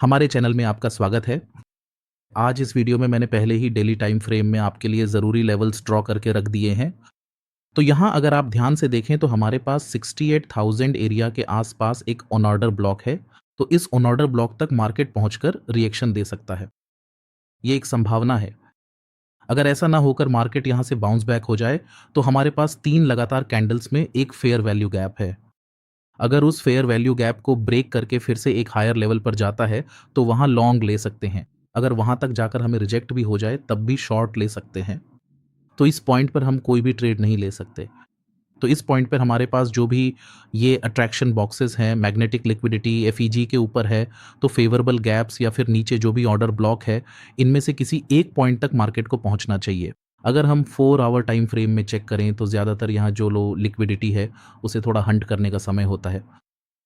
हमारे चैनल में आपका स्वागत है। आज इस वीडियो में मैंने पहले ही डेली टाइम फ्रेम में आपके लिए ज़रूरी लेवल्स ड्रॉ करके रख दिए हैं। तो यहाँ अगर आप ध्यान से देखें तो हमारे पास 68,000 एरिया के आसपास एक ऑन ऑर्डर ब्लॉक है। तो इस ऑन ऑर्डर ब्लॉक तक मार्केट पहुंचकर रिएक्शन दे सकता है। ये एक संभावना है। अगर ऐसा ना होकर मार्केट यहाँ से बाउंस बैक हो जाए तो हमारे पास 3 लगातार कैंडल्स में एक फेयर वैल्यू गैप है। अगर उस फेयर वैल्यू गैप को ब्रेक करके फिर से एक हायर लेवल पर जाता है तो वहां लॉन्ग ले सकते हैं। अगर वहां तक जाकर हमें रिजेक्ट भी हो जाए तब भी शॉर्ट ले सकते हैं। तो इस पॉइंट पर हम कोई भी ट्रेड नहीं ले सकते। तो इस पॉइंट पर हमारे पास जो भी ये अट्रैक्शन बॉक्सेस हैं, मैग्नेटिक लिक्विडिटी एफईजी के ऊपर है, तो फेवरेबल गैप्स या फिर नीचे जो भी ऑर्डर ब्लॉक है, इनमें से किसी एक पॉइंट तक मार्केट को पहुंचना चाहिए। अगर हम 4 आवर टाइम फ्रेम में चेक करें तो ज़्यादातर यहाँ जो लो लिक्विडिटी है उसे थोड़ा हंट करने का समय होता है।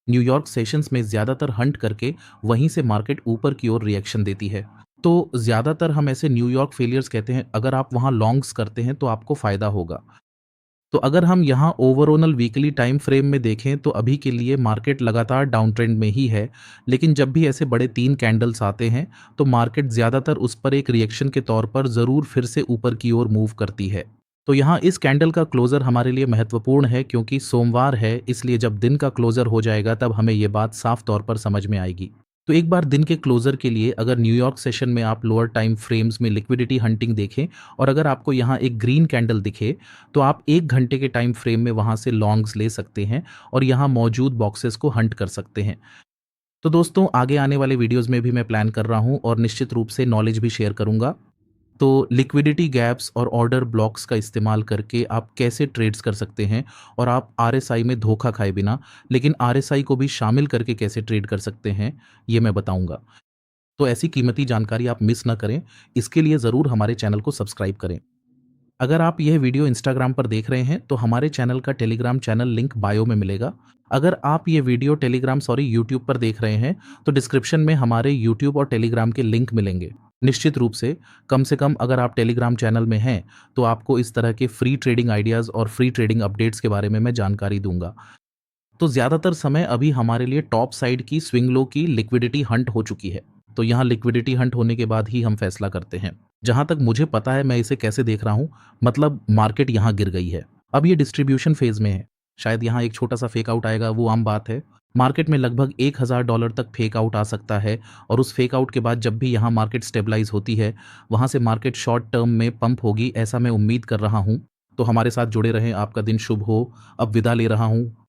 न्यूयॉर्क सेशंस में ज़्यादातर हंट करके वहीं से मार्केट ऊपर की ओर रिएक्शन देती है। तो ज़्यादातर हम ऐसे न्यूयॉर्क फेलियर्स कहते हैं। अगर आप वहाँ लॉन्ग्स करते हैं तो आपको फ़ायदा होगा। तो अगर हम यहाँ ओवरऑल वीकली टाइम फ्रेम में देखें तो अभी के लिए मार्केट लगातार डाउन ट्रेंड में ही है। लेकिन जब भी ऐसे बड़े 3 कैंडल्स आते हैं तो मार्केट ज़्यादातर उस पर एक रिएक्शन के तौर पर ज़रूर फिर से ऊपर की ओर मूव करती है। तो यहाँ इस कैंडल का क्लोज़र हमारे लिए महत्वपूर्ण है क्योंकि सोमवार है, इसलिए जब दिन का क्लोज़र हो जाएगा तब हमें ये बात साफ तौर पर समझ में आएगी। तो एक बार दिन के क्लोज़र के लिए अगर न्यूयॉर्क सेशन में आप लोअर टाइम फ्रेम्स में लिक्विडिटी हंटिंग देखें और अगर आपको यहाँ एक ग्रीन कैंडल दिखे तो आप 1 घंटे के टाइम फ्रेम में वहाँ से लॉन्ग्स ले सकते हैं और यहाँ मौजूद बॉक्सेस को हंट कर सकते हैं। तो दोस्तों, आगे आने वाले वीडियोज़ में भी मैं प्लान कर रहा हूँ और निश्चित रूप से नॉलेज भी शेयर करूँगा। तो लिक्विडिटी गैप्स और ऑर्डर ब्लॉक्स का इस्तेमाल करके आप कैसे ट्रेड्स कर सकते हैं और आप आरएसआई में धोखा खाए बिना लेकिन आरएसआई को भी शामिल करके कैसे ट्रेड कर सकते हैं, ये मैं बताऊंगा। तो ऐसी कीमती जानकारी आप मिस ना करें, इसके लिए ज़रूर हमारे चैनल को सब्सक्राइब करें। अगर आप यह वीडियो इंस्टाग्राम पर देख रहे हैं तो हमारे चैनल का टेलीग्राम चैनल लिंक बायो में मिलेगा। अगर आप ये वीडियो यूट्यूब पर देख रहे हैं तो डिस्क्रिप्शन में हमारे यूट्यूब और टेलीग्राम के लिंक मिलेंगे। निश्चित रूप से कम अगर आप टेलीग्राम चैनल में हैं तो आपको इस तरह के फ्री ट्रेडिंग आइडियाज़ और फ्री ट्रेडिंग अपडेट्स के बारे में मैं जानकारी दूंगा। तो ज़्यादातर समय अभी हमारे लिए टॉप साइड की स्विंग लो की लिक्विडिटी हंट हो चुकी है। तो यहाँ लिक्विडिटी हंट होने के बाद ही हम फैसला करते हैं। जहां तक मुझे पता है मैं इसे कैसे देख रहा हूं, मतलब मार्केट यहाँ गिर गई है। अब ये डिस्ट्रीब्यूशन फेज में है। शायद यहाँ एक छोटा सा फेक आउट आएगा, वो आम बात है। मार्केट में लगभग $1,000 तक फेक आउट आ सकता है और उस फेक आउट के बाद जब भी यहाँ मार्केट स्टेबलाइज होती है वहां से मार्केट शॉर्ट टर्म में पंप होगी, ऐसा मैं उम्मीद कर रहा हूँ। तो हमारे साथ जुड़े रहें। आपका दिन शुभ हो। अब विदा ले रहा हूँ।